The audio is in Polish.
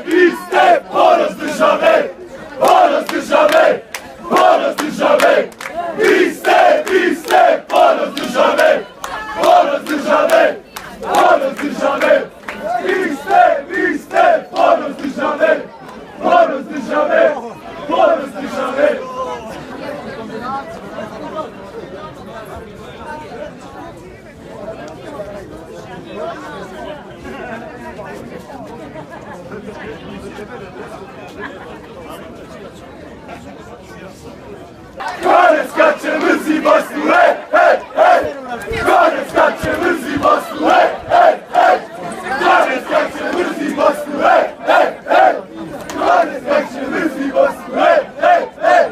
Wiste, porozdyszamy! Porozdyszamy! Porozdyszamy! Wiste, porozdyszamy! Porozdyszamy! Porozdyszamy! Wiste, porozdyszamy! Porozdyszamy! Porozdyszamy! Koniec skaczemy z ibostu, hej, hej, hej! Koniec skaczemy z ibostu, hej, hej, hej! Koniec skaczemy z ibostu, hej, hej, hej! Koniec skaczemy z ibostu, hej, hej, hej!